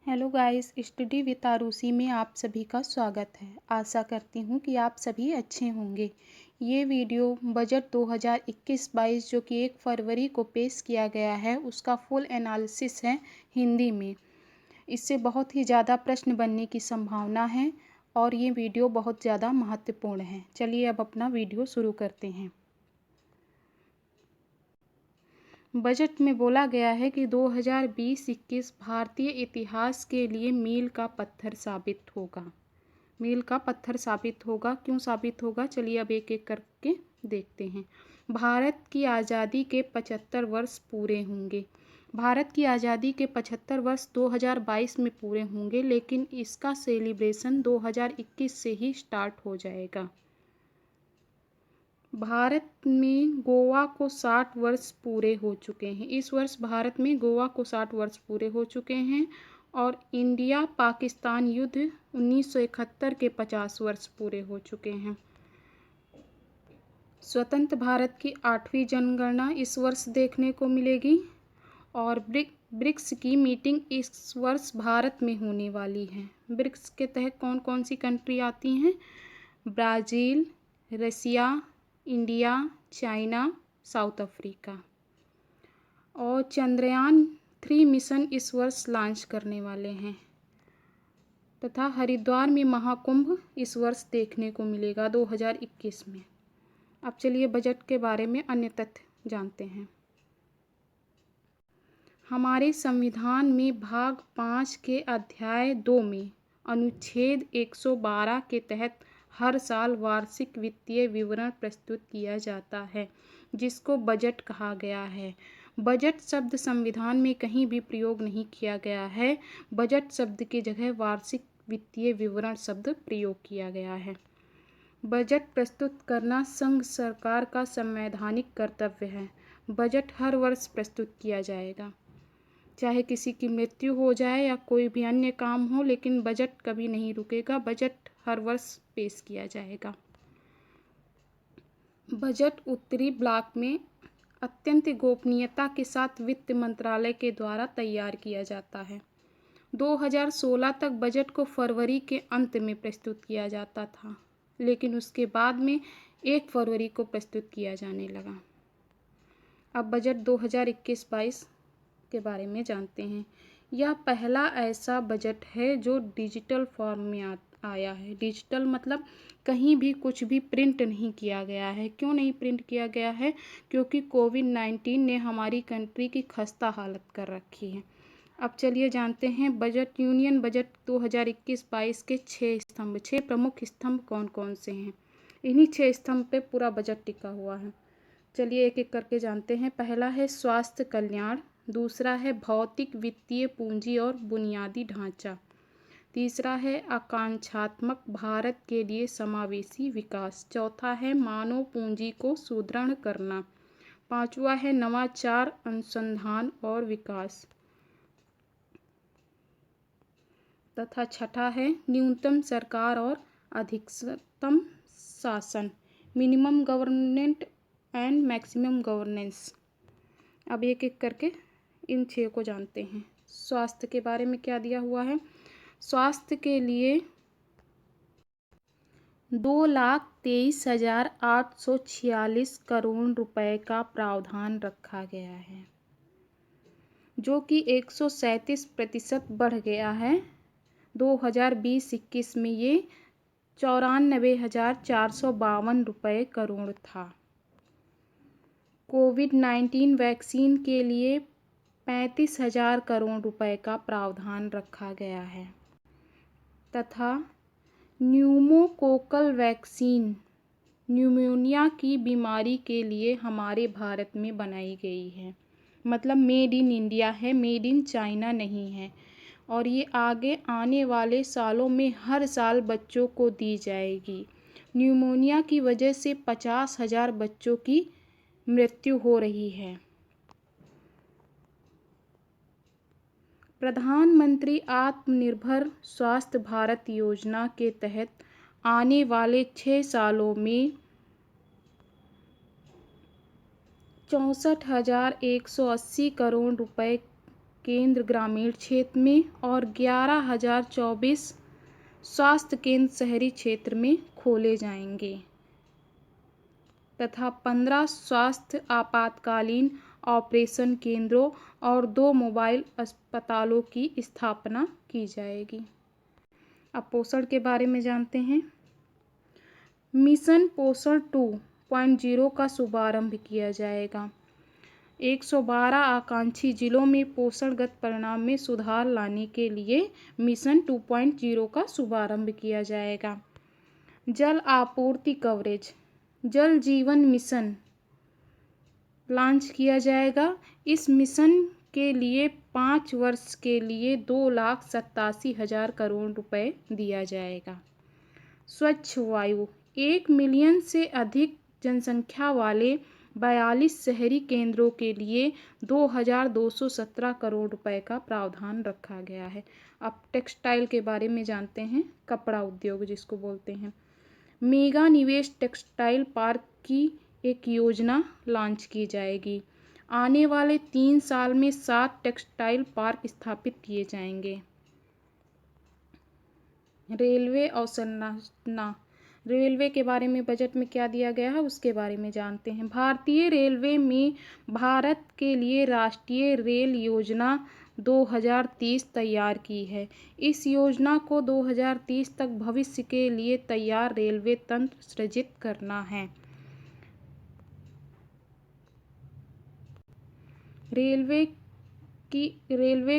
Hello guys, study with Arushi में आप सभी का स्वागत है। आशा करती हूँ कि आप सभी अच्छे होंगे। ये वीडियो बजट 2021-22 जो कि 1 फरवरी को पेश किया गया है उसका फुल एनालिसिस है हिंदी में। इससे बहुत ही ज़्यादा प्रश्न बनने की संभावना है और ये वीडियो बहुत ज़्यादा महत्वपूर्ण है। चलिए अब अपना वीडियो शुरू करते हैं। बजट में बोला गया है कि 2020-21 भारतीय इतिहास के लिए मील का पत्थर साबित होगा। मील का पत्थर साबित होगा, क्यों साबित होगा? चलिए अब एक एक करके देखते हैं। भारत की आज़ादी के 75 वर्ष पूरे होंगे। भारत की आज़ादी के 75 वर्ष 2022 में पूरे होंगे, लेकिन इसका सेलिब्रेशन 2021 से ही स्टार्ट हो जाएगा। भारत में गोवा को 60 वर्ष पूरे हो चुके हैं। इस वर्ष भारत में गोवा को 60 वर्ष पूरे हो चुके हैं और इंडिया पाकिस्तान युद्ध 1971 के 50 वर्ष पूरे हो चुके हैं। स्वतंत्र भारत की 8वीं जनगणना इस वर्ष देखने को मिलेगी और ब्रिक्स की मीटिंग इस वर्ष भारत में होने वाली है। ब्रिक्स के तहत कौन कौन सी कंट्री आती हैं? ब्राज़ील, रसिया, इंडिया, चाइना, साउथ अफ्रीका। और चंद्रयान 3 मिशन इस वर्ष लॉन्च करने वाले हैं तथा हरिद्वार में महाकुंभ इस वर्ष देखने को मिलेगा 2021 में। अब चलिए बजट के बारे में अन्य तथ्य जानते हैं। हमारे संविधान में भाग 5 के अध्याय 2 में अनुच्छेद 112 के तहत हर साल वार्षिक वित्तीय विवरण प्रस्तुत किया जाता है, जिसको बजट कहा गया है। बजट शब्द संविधान में कहीं भी प्रयोग नहीं किया गया है। बजट शब्द की जगह वार्षिक वित्तीय विवरण शब्द प्रयोग किया गया है। बजट प्रस्तुत करना संघ सरकार का संवैधानिक कर्तव्य है। बजट हर वर्ष प्रस्तुत किया जाएगा, चाहे किसी की मृत्यु हो जाए या कोई भी अन्य काम हो, लेकिन बजट कभी नहीं रुकेगा। बजट हर वर्ष पेश किया जाएगा। बजट उत्तरी ब्लॉक में अत्यंत गोपनीयता के साथ वित्त मंत्रालय के द्वारा तैयार किया जाता है। 2016 तक बजट को फरवरी के अंत में प्रस्तुत किया जाता था, लेकिन उसके बाद में 1 फरवरी को प्रस्तुत किया जाने लगा। अब बजट 2021-22 के बारे में जानते हैं। यह पहला ऐसा बजट है जो डिजिटल फॉर्म में आया है। डिजिटल मतलब कहीं भी कुछ भी प्रिंट नहीं किया गया है। क्यों नहीं प्रिंट किया गया है? क्योंकि कोविड-19 ने हमारी कंट्री की खस्ता हालत कर रखी है। अब चलिए जानते हैं बजट यूनियन बजट 2021-22 के 6 प्रमुख स्तंभ कौन कौन से हैं। इन्हीं 6 स्तंभ पे पूरा बजट टिका हुआ है। चलिए एक एक करके जानते हैं। पहला है स्वास्थ्य कल्याण, दूसरा है भौतिक वित्तीय पूंजी और बुनियादी ढांचा, तीसरा है आकांक्षात्मक भारत के लिए समावेशी विकास, चौथा है मानव पूंजी को सुदृढ़ करना, पांचवा है नवाचार अनुसंधान और विकास तथा छठा है न्यूनतम सरकार और अधिकतम शासन, minimum government and maximum governance. अब एक एक करके इन 6 को जानते हैं। स्वास्थ्य के बारे में क्या दिया हुआ है? स्वास्थ्य के लिए 2,23,846 करोड़ रुपए का प्रावधान रखा गया है, जो कि 137% बढ़ गया है। 2020-21 में ये 94,452 रुपए करोड़ था। कोविड-19 वैक्सीन के लिए 35,000 करोड़ रुपए का प्रावधान रखा गया है तथा न्यूमोकोकल वैक्सीन न्यूमोनिया की बीमारी के लिए हमारे भारत में बनाई गई है। मतलब मेड इन इंडिया है, मेड इन चाइना नहीं है। और ये आगे आने वाले सालों में हर साल बच्चों को दी जाएगी। न्यूमोनिया की वजह से 50,000 बच्चों की मृत्यु हो रही है। प्रधानमंत्री आत्मनिर्भर स्वास्थ्य भारत योजना के तहत आने वाले 6 सालों में 64,180 करोड़ रुपए केंद्र ग्रामीण क्षेत्र में और 11,024 स्वास्थ्य केंद्र शहरी क्षेत्र में खोले जाएंगे तथा 15 स्वास्थ्य आपातकालीन ऑपरेशन केंद्रों और 2 मोबाइल अस्पतालों की स्थापना की जाएगी। अब पोषण के बारे में जानते हैं। मिशन पोषण 2.0 का शुभारंभ किया जाएगा। 112 आकांक्षी जिलों में पोषणगत परिणाम में सुधार लाने के लिए मिशन 2.0 का शुभारंभ किया जाएगा। जल आपूर्ति कवरेज जल जीवन मिशन लॉन्च किया जाएगा। इस मिशन के लिए 5 वर्ष के लिए 2,87,000 करोड़ रुपए दिया जाएगा। स्वच्छ वायु 1 मिलियन से अधिक जनसंख्या वाले 42 शहरी केंद्रों के लिए 2,217 करोड़ रुपए का प्रावधान रखा गया है। अब टेक्सटाइल के बारे में जानते हैं। कपड़ा उद्योग जिसको बोलते हैं। मेगा निवेश टेक्सटाइल पार्क की एक योजना लॉन्च की जाएगी। आने वाले 3 साल में 7 टेक्सटाइल पार्क स्थापित किए जाएंगे। रेलवे अवसंरचना रेलवे के बारे में बजट में क्या दिया गया है उसके बारे में जानते हैं। भारतीय रेलवे में भारत के लिए राष्ट्रीय रेल योजना 2030 तैयार की है। इस योजना को 2030 तक भविष्य के लिए तैयार रेलवे तंत्र सृजित करना है। रेलवे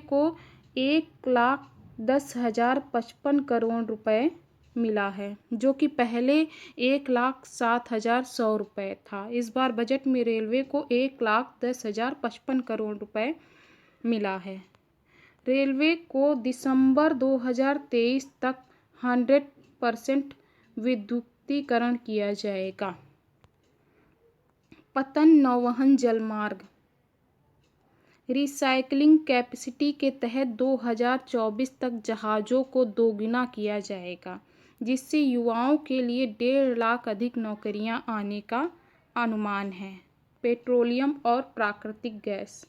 को 1,10,055 करोड़ रुपए मिला है, जो कि पहले 1,07,100 रुपये था। इस बार बजट में रेलवे को 1,10,055 करोड़ रुपए मिला है। रेलवे को दिसंबर 2023 तक 100% विद्युतीकरण किया जाएगा। पतन नौवहन जलमार्ग रिसाइकलिंग कैपेसिटी के तहत 2024 तक जहाज़ों को दोगुना किया जाएगा, जिससे युवाओं के लिए 1.5 लाख अधिक नौकरियां आने का अनुमान है। पेट्रोलियम और प्राकृतिक गैस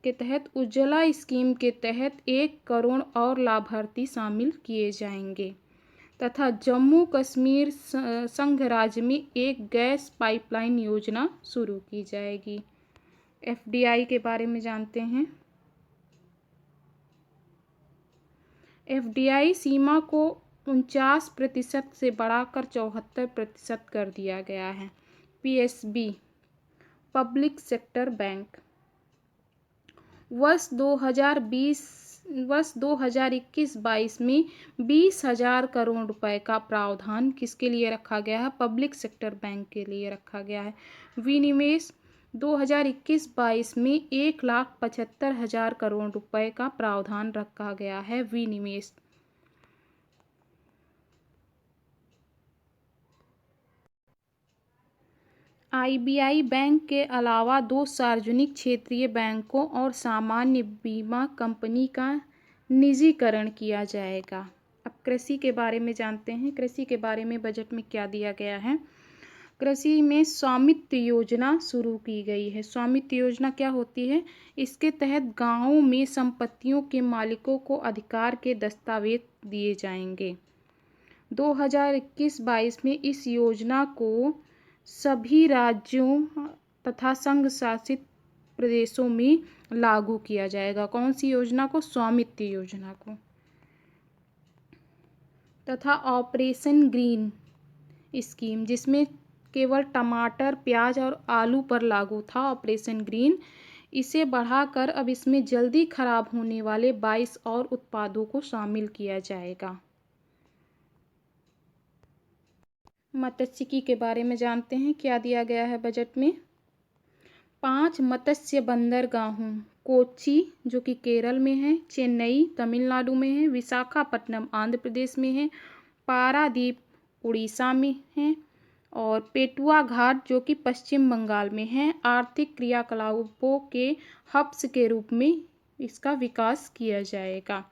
के तहत उज्ज्वला स्कीम के तहत 1 करोड़ और लाभार्थी शामिल किए जाएंगे तथा जम्मू कश्मीर संघ राज्य में एक गैस पाइपलाइन योजना शुरू की जाएगी। एफडीआई के बारे में जानते हैं। एफडीआई सीमा को 49% से बढ़ाकर 74% कर दिया गया है। पीएसबी पब्लिक सेक्टर बैंक वर्ष 2021-22 में 20,000 करोड़ रुपए का प्रावधान किसके लिए रखा गया है? पब्लिक सेक्टर बैंक के लिए रखा गया है। विनिवेश 2021-22 में 1,75,000 करोड़ रुपए का प्रावधान रखा गया है। विनिवेश आईबीआई बैंक के अलावा 2 सार्वजनिक क्षेत्रीय बैंकों और सामान्य बीमा कंपनी का निजीकरण किया जाएगा। अब कृषि के बारे में जानते हैं। कृषि के बारे में बजट में क्या दिया गया है। कृषि में स्वामित्व योजना शुरू की गई है। स्वामित्व योजना क्या होती है? इसके तहत गांवों में संपत्तियों के मालिकों को अधिकार के दस्तावेज दिए जाएंगे। 2021-22 में इस योजना को सभी राज्यों तथा संघ शासित प्रदेशों में लागू किया जाएगा। कौन सी योजना को? स्वामित्व योजना को। तथा ऑपरेशन ग्रीन स्कीम, जिसमें केवल टमाटर, प्याज और आलू पर लागू था ऑपरेशन ग्रीन, इसे बढ़ाकर अब इसमें जल्दी खराब होने वाले 22 और उत्पादों को शामिल किया जाएगा। मत्स्यिकी के बारे में जानते हैं। क्या दिया गया है बजट में? 5 मत्स्य बंदरगाहों कोच्चि जो कि केरल में है, चेन्नई तमिलनाडु में है, विशाखापट्टनम आंध्र प्रदेश में है, पारादीप उड़ीसा में है और पेटुआ घाट जो कि पश्चिम बंगाल में है, आर्थिक क्रियाकलापों के हब्स के रूप में इसका विकास किया जाएगा।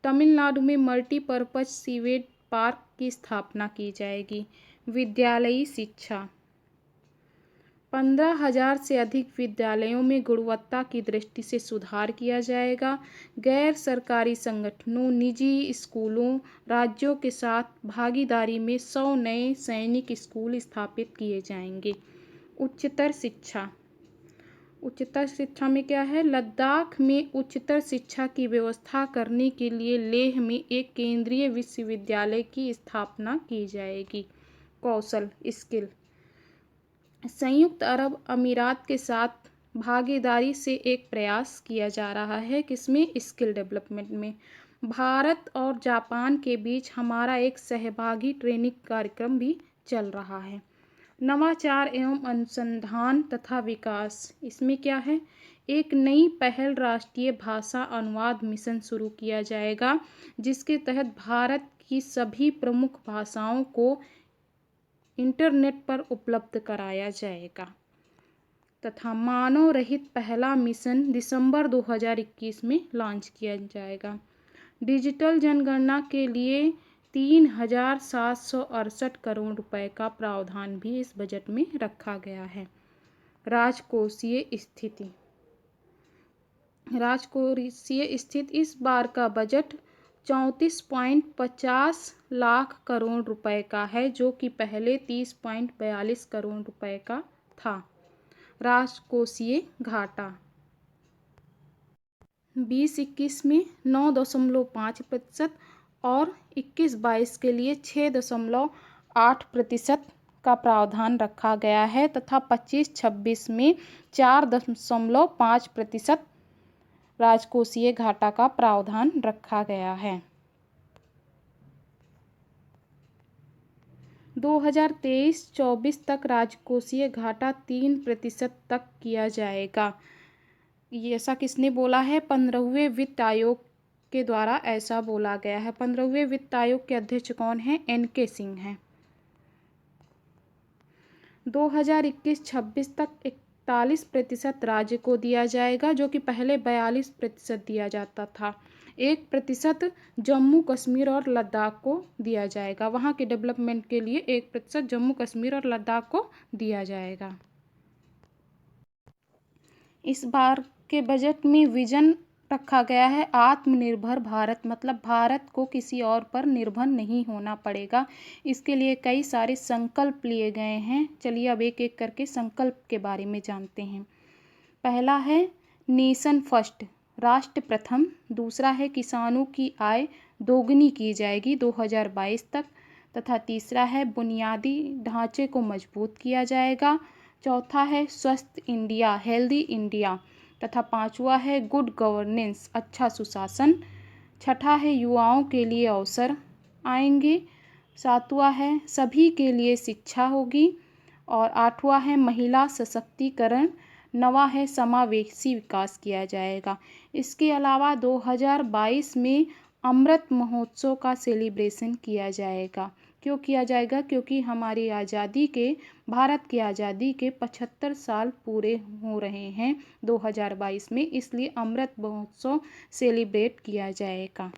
तमिलनाडु में मल्टीपर्पज सीवेज पार्क की स्थापना की जाएगी। विद्यालयी शिक्षा 15,000 से अधिक विद्यालयों में गुणवत्ता की दृष्टि से सुधार किया जाएगा। गैर सरकारी संगठनों, निजी स्कूलों, राज्यों के साथ भागीदारी में 100 नए सैनिक स्कूल स्थापित किए जाएंगे। उच्चतर शिक्षा में क्या है? लद्दाख में उच्चतर शिक्षा की व्यवस्था करने के लिए लेह में एक केंद्रीय विश्वविद्यालय की स्थापना की जाएगी। कौशल स्किल, संयुक्त अरब अमीरात के साथ भागीदारी से एक प्रयास किया जा रहा है, किसमें? स्किल डेवलपमेंट में। भारत और जापान के बीच हमारा एक सहभागी ट्रेनिंग कार्यक्रम भी चल रहा है। नवाचार एवं अनुसंधान तथा विकास, इसमें क्या है? एक नई पहल राष्ट्रीय भाषा अनुवाद मिशन शुरू किया जाएगा, जिसके तहत भारत की सभी प्रमुख भाषाओं को इंटरनेट पर उपलब्ध कराया जाएगा। तथा मानव रहित पहला मिशन दिसंबर 2021 में लॉन्च किया जाएगा। डिजिटल जनगणना के लिए 3,768 करोड़ रुपए का प्रावधान भी इस बजट में रखा गया है। राजकोषीय स्थिति, इस बार का बजट 34.50 लाख करोड़ रुपए का है, जो कि पहले 30.42 करोड़ रुपए का था। राजकोषीय घाटा 2021 में 9.5% और 21-22 के लिए 6.8% का प्रावधान रखा गया है तथा 25-26 में 4.5% राजकोषीय घाटा का प्रावधान रखा गया है। 2023-24 तक राजकोषीय घाटा 3% तक किया जाएगा। ये ऐसा किसने बोला है? 15वें वित्त आयोग के द्वारा ऐसा बोला गया है। 15वें वित्त आयोग के अध्यक्ष कौन हैं? NK सिंह हैं। 2021-26 तक 41% राज्य को दिया जाएगा, जो कि पहले 42% दिया जाता था। 1% जम्मू कश्मीर और लद्दाख को दिया जाएगा। वहाँ के डेवलपमेंट के लिए 1% जम्मू कश्मीर और लद्दाख को दिया जाएगा। इस बार के बजट में विजन रखा गया है आत्मनिर्भर भारत, मतलब भारत को किसी और पर निर्भर नहीं होना पड़ेगा। इसके लिए कई सारे संकल्प लिए गए हैं। चलिए अब एक एक करके संकल्प के बारे में जानते हैं। पहला है नेशन फर्स्ट, राष्ट्र प्रथम। दूसरा है किसानों की आय दोगुनी की जाएगी 2022 तक। तथा तीसरा है बुनियादी ढांचे को मजबूत किया जाएगा। चौथा है स्वस्थ इंडिया, हेल्दी इंडिया। तथा पांचवा है गुड गवर्नेंस, अच्छा सुशासन। छठा है युवाओं के लिए अवसर आएंगे। सातवां है सभी के लिए शिक्षा होगी। और आठवां है महिला सशक्तिकरण। नवा है समावेशी विकास किया जाएगा। इसके अलावा 2022 में अमृत महोत्सव का सेलिब्रेशन किया जाएगा। क्यों किया जाएगा? क्योंकि हमारी भारत की आज़ादी के 75 साल पूरे हो रहे हैं 2022 में, इसलिए अमृत महोत्सव सेलिब्रेट किया जाएगा।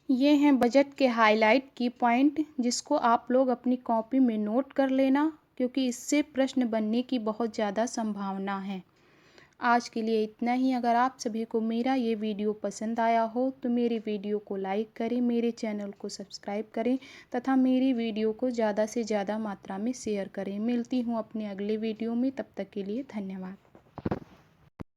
ये हैं बजट के हाईलाइट की पॉइंट, जिसको आप लोग अपनी कॉपी में नोट कर लेना, क्योंकि इससे प्रश्न बनने की बहुत ज़्यादा संभावना है। आज के लिए इतना ही। अगर आप सभी को मेरा ये वीडियो पसंद आया हो तो मेरे वीडियो को लाइक करें, मेरे चैनल को सब्सक्राइब करें तथा मेरी वीडियो को ज़्यादा से ज़्यादा मात्रा में शेयर करें। मिलती हूँ अपने अगले वीडियो में, तब तक के लिए धन्यवाद।